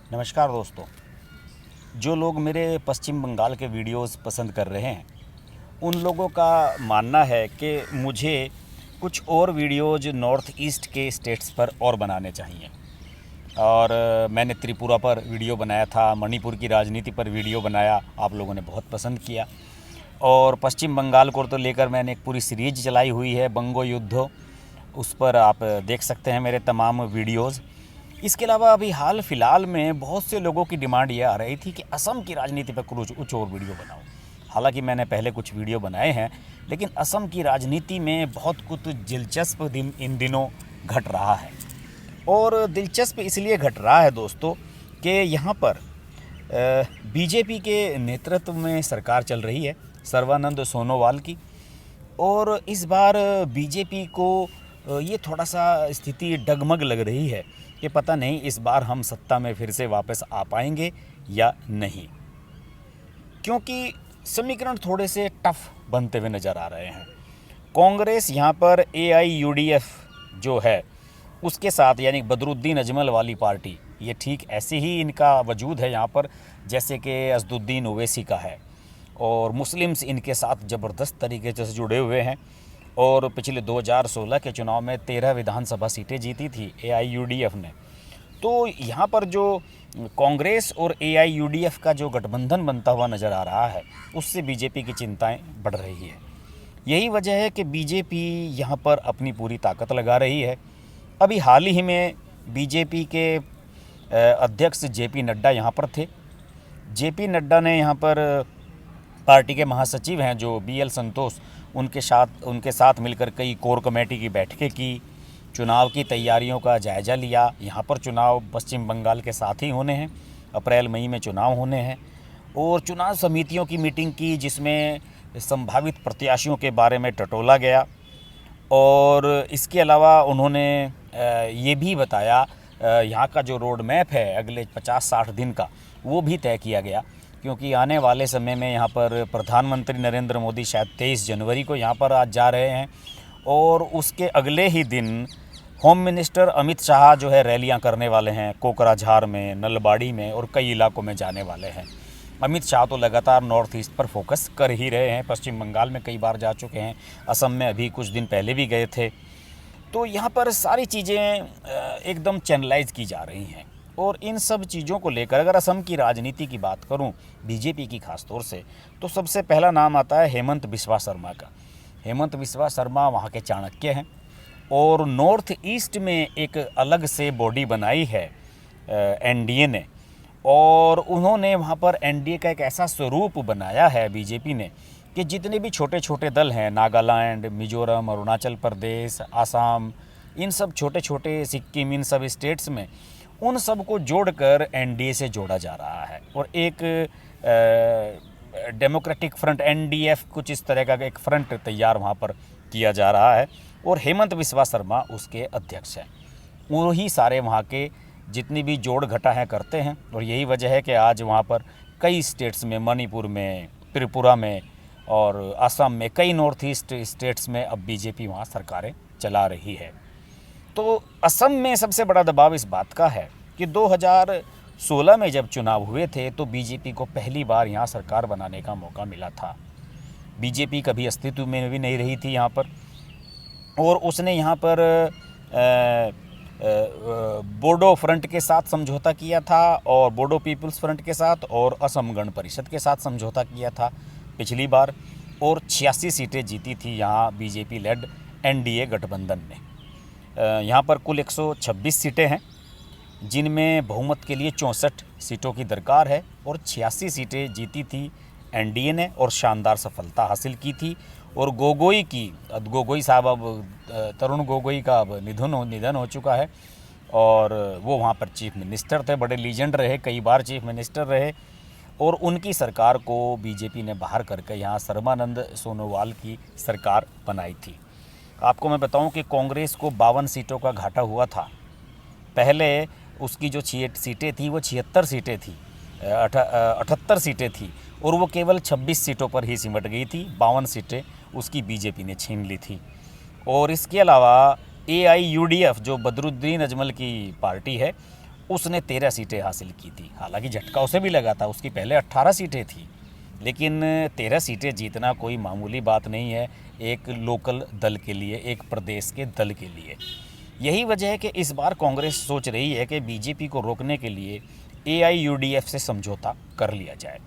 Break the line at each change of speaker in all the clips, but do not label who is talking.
नमस्कार दोस्तों। जो लोग मेरे पश्चिम बंगाल के वीडियोस पसंद कर रहे हैं उन लोगों का मानना है कि मुझे कुछ और वीडियोज नॉर्थ ईस्ट के स्टेट्स पर और बनाने चाहिए। और मैंने त्रिपुरा पर वीडियो बनाया था, मणिपुर की राजनीति पर वीडियो बनाया, आप लोगों ने बहुत पसंद किया। और पश्चिम बंगाल को तो लेकर मैंने एक पूरी सीरीज चलाई हुई है, बंगो युद्धो, उस पर आप देख सकते हैं मेरे तमाम वीडियोज़। इसके अलावा अभी हाल फिलहाल में बहुत से लोगों की डिमांड ये आ रही थी कि असम की राजनीति पर कुछ और वीडियो बनाओ। हालांकि मैंने पहले कुछ वीडियो बनाए हैं, लेकिन असम की राजनीति में बहुत कुछ दिलचस्प इन दिनों घट रहा है। और दिलचस्प इसलिए घट रहा है दोस्तों कि यहाँ पर बीजेपी के नेतृत्व में सरकार चल रही है, सर्बानंद सोनोवाल की। और इस बार बीजेपी को ये थोड़ा सा स्थिति डगमग लग रही है कि पता नहीं इस बार हम सत्ता में फिर से वापस आ पाएंगे या नहीं, क्योंकि समीकरण थोड़े से टफ बनते हुए नज़र आ रहे हैं। कांग्रेस यहाँ पर AIUDF जो है उसके साथ, यानी बदरुद्दीन अजमल वाली पार्टी, ये ठीक ऐसे ही इनका वजूद है यहाँ पर जैसे कि असदुद्दीन ओवैसी का है। और मुस्लिम्स इनके साथ ज़बरदस्त तरीके से जुड़े हुए हैं। और पिछले 2016 के चुनाव में 13 विधानसभा सीटें जीती थी AIUDF ने। तो यहाँ पर जो कांग्रेस और AIUDF का जो गठबंधन बनता हुआ नज़र आ रहा है, उससे बीजेपी की चिंताएं बढ़ रही है। यही वजह है कि बीजेपी यहाँ पर अपनी पूरी ताकत लगा रही है। अभी हाल ही में बीजेपी के अध्यक्ष JP नड्डा यहाँ पर थे। JP नड्डा ने यहाँ पर पार्टी के महासचिव हैं जो BL संतोष, उनके साथ मिलकर कई कोर कमेटी की बैठकें की, चुनाव की तैयारियों का जायज़ा लिया। यहाँ पर चुनाव पश्चिम बंगाल के साथ ही होने हैं, अप्रैल मई में चुनाव होने हैं। और चुनाव समितियों की मीटिंग की जिसमें संभावित प्रत्याशियों के बारे में टटोला गया। और इसके अलावा उन्होंने ये भी बताया, यहाँ का जो रोड मैप है अगले 50-60 दिन का, वो भी तय किया गया। क्योंकि आने वाले समय में यहाँ पर प्रधानमंत्री नरेंद्र मोदी शायद 23 जनवरी को यहाँ पर आज जा रहे हैं। और उसके अगले ही दिन होम मिनिस्टर अमित शाह जो है रैलियाँ करने वाले हैं, कोकराझार में, नलबाड़ी में और कई इलाकों में जाने वाले हैं। अमित शाह तो लगातार नॉर्थ ईस्ट पर फोकस कर ही रहे हैं, पश्चिम बंगाल में कई बार जा चुके हैं, असम में अभी कुछ दिन पहले भी गए थे। तो यहाँ पर सारी चीज़ें एकदम चैनलाइज की जा रही हैं। और इन सब चीज़ों को लेकर अगर असम की राजनीति की बात करूं, बीजेपी की खास तौर से, तो सबसे पहला नाम आता है हेमंत बिस्वा शर्मा का। हेमंत बिस्वा शर्मा वहाँ के चाणक्य हैं और नॉर्थ ईस्ट में एक अलग से बॉडी बनाई है NDA ने। और उन्होंने वहाँ पर NDA का एक ऐसा स्वरूप बनाया है बीजेपी ने कि जितने भी छोटे छोटे दल हैं, नागालैंड, मिजोरम, अरुणाचल प्रदेश, आसाम, इन सब छोटे छोटे, सिक्किम, इन सब स्टेट्स में उन सब को जोड़कर NDA से जोड़ा जा रहा है। और एक डेमोक्रेटिक फ्रंट, NDF, कुछ इस तरह का एक फ्रंट तैयार वहाँ पर किया जा रहा है। और हेमंत बिस्वा शर्मा उसके अध्यक्ष हैं। वही सारे वहाँ के जितनी भी जोड़ घटाएं करते हैं। और यही वजह है कि आज वहाँ पर कई स्टेट्स में, मणिपुर में, त्रिपुरा में और असम में, कई नॉर्थ ईस्ट स्टेट्स में अब बीजेपी वहाँ सरकारें चला रही है। तो असम में सबसे बड़ा दबाव इस बात का है कि 2016 में जब चुनाव हुए थे तो बीजेपी को पहली बार यहाँ सरकार बनाने का मौका मिला था। बीजेपी कभी अस्तित्व में भी नहीं रही थी यहाँ पर। और उसने यहाँ पर बोडो फ्रंट के साथ समझौता किया था, और बोडो पीपल्स फ्रंट के साथ, और असम गण परिषद के साथ समझौता किया था पिछली बार। और 86 सीटें जीती थी यहाँ बीजेपी लेड NDA गठबंधन ने। यहाँ पर कुल 126 सीटें हैं जिनमें बहुमत के लिए 64 सीटों की दरकार है। और 86 सीटें जीती थी NDA ने और शानदार सफलता हासिल की थी। और गोगोई साहब, अब तरुण गोगोई का अब निधन हो चुका है। और वो वहाँ पर चीफ मिनिस्टर थे, बड़े लीजेंड रहे, कई बार चीफ मिनिस्टर रहे। और उनकी सरकार को बीजेपी ने बाहर करके यहाँ सर्बानंद सोनोवाल की सरकार बनाई थी। आपको मैं बताऊं कि कांग्रेस को 52 सीटों का घाटा हुआ था। पहले उसकी जो सीटें थी वो 76 सीटें थी, 78 सीटें थी, और वो केवल 26 सीटों पर ही सिमट गई थी। 52 सीटें उसकी बीजेपी ने छीन ली थी। और इसके अलावा AIUDF जो बदरुद्दीन अजमल की पार्टी है, उसने 13 सीटें हासिल की थी। हालांकि झटका उसे भी लगा था, उसकी पहले 18 सीटें थी, लेकिन 13 सीटें जीतना कोई मामूली बात नहीं है एक लोकल दल के लिए, एक प्रदेश के दल के लिए। यही वजह है कि इस बार कांग्रेस सोच रही है कि बीजेपी को रोकने के लिए AIUDF से समझौता कर लिया जाए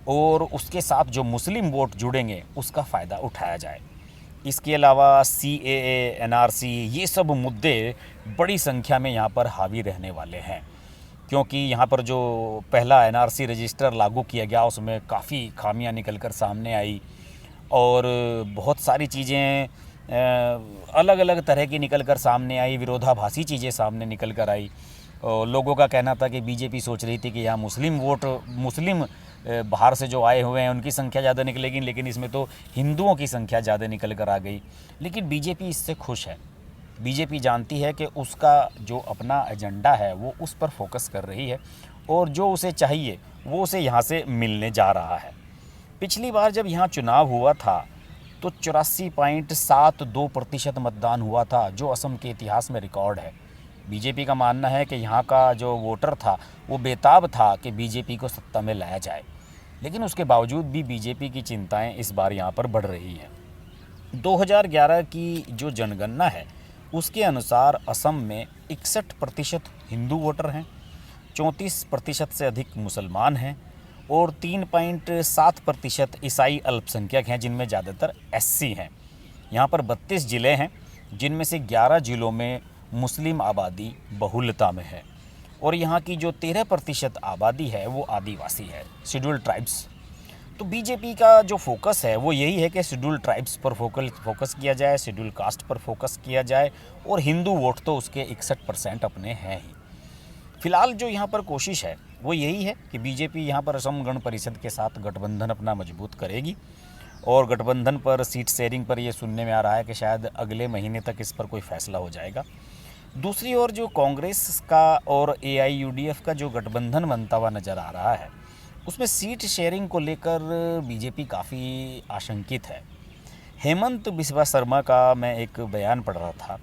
और उसके साथ जो मुस्लिम वोट जुड़ेंगे उसका फ़ायदा उठाया जाए। इसके अलावा CAA, NRC ये सब मुद्दे बड़ी संख्या में यहाँ पर हावी रहने वाले हैं, क्योंकि यहाँ पर जो पहला NRC रजिस्टर लागू किया गया उसमें काफ़ी खामियां निकल कर सामने आई और बहुत सारी चीज़ें अलग अलग तरह की निकल कर सामने आई, विरोधाभासी चीज़ें सामने निकल कर आई। और लोगों का कहना था कि बीजेपी सोच रही थी कि यहाँ मुस्लिम बाहर से जो आए हुए हैं उनकी संख्या ज़्यादा निकलेगी, लेकिन इसमें तो हिंदुओं की संख्या ज़्यादा निकल कर आ गई। लेकिन बीजेपी इससे खुश है। बीजेपी जानती है कि उसका जो अपना एजेंडा है वो उस पर फोकस कर रही है और जो उसे चाहिए वो उसे यहाँ से मिलने जा रहा है। पिछली बार जब यहाँ चुनाव हुआ था तो 84.72% मतदान हुआ था, जो असम के इतिहास में रिकॉर्ड है। बीजेपी का मानना है कि यहाँ का जो वोटर था वो बेताब था कि बीजेपी को सत्ता में लाया जाए, लेकिन उसके बावजूद भी बीजेपी की चिंताएं इस बार यहाँ पर बढ़ रही हैं। 2011 की जो जनगणना है उसके अनुसार असम में 61% हिंदू वोटर हैं, 34% से अधिक मुसलमान हैं और 3.7% ईसाई अल्पसंख्यक हैं, जिनमें ज़्यादातर SC हैं। यहाँ पर 32 ज़िले हैं, जिनमें से 11 ज़िलों में मुस्लिम आबादी बहुलता में है और यहाँ की जो 13% आबादी है वो आदिवासी है, शेड्यूल्ड ट्राइब्स। तो बीजेपी का जो फोकस है वो यही है कि शेड्यूल्ड ट्राइब्स पर फोकस किया जाए, शेड्यूल्ड कास्ट पर फोकस किया जाए और हिंदू वोट तो उसके 61% अपने हैं ही। फिलहाल जो यहाँ पर कोशिश है वो यही है कि बीजेपी यहाँ पर असम गण परिषद के साथ गठबंधन अपना मजबूत करेगी और गठबंधन पर सीट शेयरिंग पर ये सुनने में आ रहा है कि शायद अगले महीने तक इस पर कोई फैसला हो जाएगा। दूसरी ओर जो कांग्रेस का और AIUDF का जो गठबंधन बनता हुआ नज़र आ रहा है उसमें सीट शेयरिंग को लेकर बीजेपी काफ़ी आशंकित है। हेमंत बिस्वा शर्मा का मैं एक बयान पढ़ रहा था,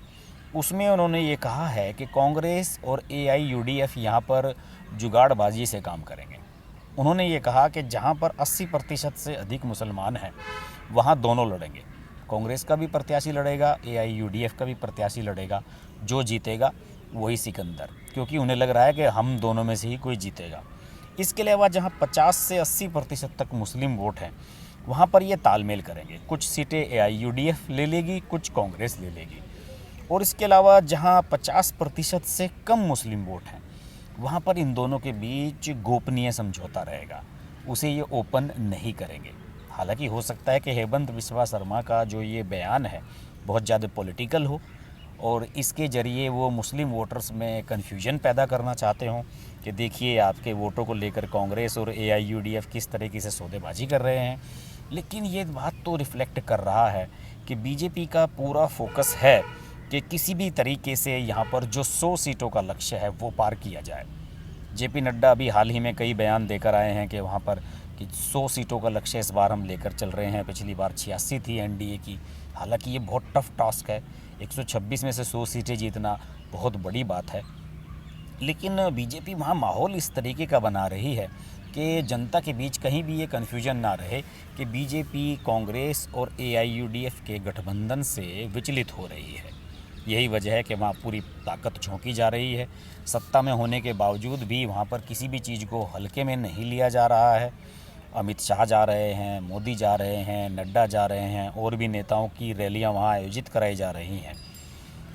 उसमें उन्होंने ये कहा है कि कांग्रेस और AIUDF यहाँ पर जुगाड़बाजी से काम करेंगे। उन्होंने ये कहा कि जहाँ पर 80% से अधिक मुसलमान हैं वहाँ दोनों लड़ेंगे, कांग्रेस का भी प्रत्याशी लड़ेगा, AIUDF का भी प्रत्याशी लड़ेगा, जो जीतेगा वही सिकंदर, क्योंकि उन्हें लग रहा है कि हम दोनों में से ही कोई जीतेगा। इसके अलावा जहाँ 50 से 80% तक मुस्लिम वोट हैं वहाँ पर ये तालमेल करेंगे, कुछ सीटें AIUDF ले लेगी, कुछ कांग्रेस ले लेगी। और इसके अलावा जहाँ 50% से कम मुस्लिम वोट हैं वहाँ पर इन दोनों के बीच गोपनीय समझौता रहेगा, उसे ये ओपन नहीं करेंगे। हालांकि हो सकता है कि हेमंत बिस्वा शर्मा का जो ये बयान है बहुत ज़्यादा पॉलिटिकल हो और इसके ज़रिए वो मुस्लिम वोटर्स में कन्फ्यूजन पैदा करना चाहते हों कि देखिए आपके वोटों को लेकर कांग्रेस और AIUDF किस तरीके से सौदेबाजी कर रहे हैं। लेकिन ये बात तो रिफ्लेक्ट कर रहा है कि बीजेपी का पूरा फोकस है कि किसी भी तरीके से यहाँ पर जो 100 सीटों का लक्ष्य है वो पार किया जाए। JP नड्डा अभी हाल ही में कई बयान देकर आए हैं कि वहाँ पर कि 100 सीटों का लक्ष्य इस बार हम लेकर चल रहे हैं। पिछली बार 86 थी NDA की। हालांकि ये बहुत टफ टास्क है, 126 में से 100 सीटें जीतना बहुत बड़ी बात है, लेकिन बीजेपी वहाँ माहौल इस तरीके का बना रही है कि जनता के बीच कहीं भी ये कन्फ्यूजन ना रहे कि बीजेपी कांग्रेस और AIUDF के गठबंधन से विचलित हो रही है। यही वजह है कि वहाँ पूरी ताकत झोंकी जा रही है। सत्ता में होने के बावजूद भी वहाँ पर किसी भी चीज़ को हल्के में नहीं लिया जा रहा है। अमित शाह जा रहे हैं, मोदी जा रहे हैं, नड्डा जा रहे हैं और भी नेताओं की रैलियाँ वहाँ आयोजित कराई जा रही हैं।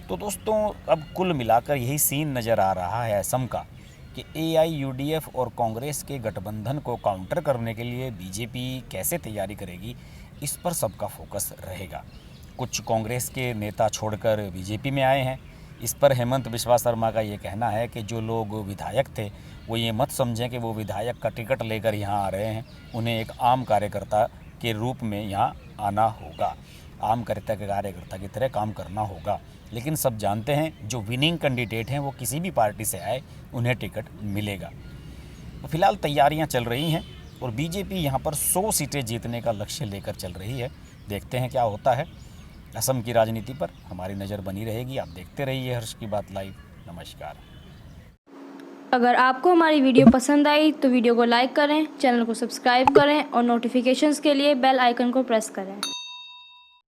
तो दोस्तों अब कुल मिलाकर यही सीन नज़र आ रहा है असम का कि AIUDF और कांग्रेस के गठबंधन को काउंटर करने के लिए बीजेपी कैसे तैयारी करेगी, इस पर सबका फोकस रहेगा। कुछ कांग्रेस के नेता छोड़कर बीजेपी में आए हैं। इस पर हेमंत बिस्वा शर्मा का ये कहना है कि जो लोग विधायक थे वो ये मत समझें कि वो विधायक का टिकट लेकर यहाँ आ रहे हैं, उन्हें एक आम कार्यकर्ता के रूप में यहाँ आना होगा, आम कार्यकर्ता की तरह काम करना होगा। लेकिन सब जानते हैं जो विनिंग कैंडिडेट हैं वो किसी भी पार्टी से आए उन्हें टिकट मिलेगा। तो फिलहाल तैयारियां चल रही हैं और बीजेपी यहाँ पर 100 सीटें जीतने का लक्ष्य लेकर चल रही है। देखते हैं क्या होता है। असम की राजनीति पर हमारी नज़र बनी रहेगी। आप देखते रहिए हर्ष की बात लाइव। नमस्कार।
अगर आपको हमारी वीडियो पसंद आई तो वीडियो को लाइक करें, चैनल को सब्सक्राइब करें और नोटिफिकेशंस के लिए बेल आइकन को प्रेस करें।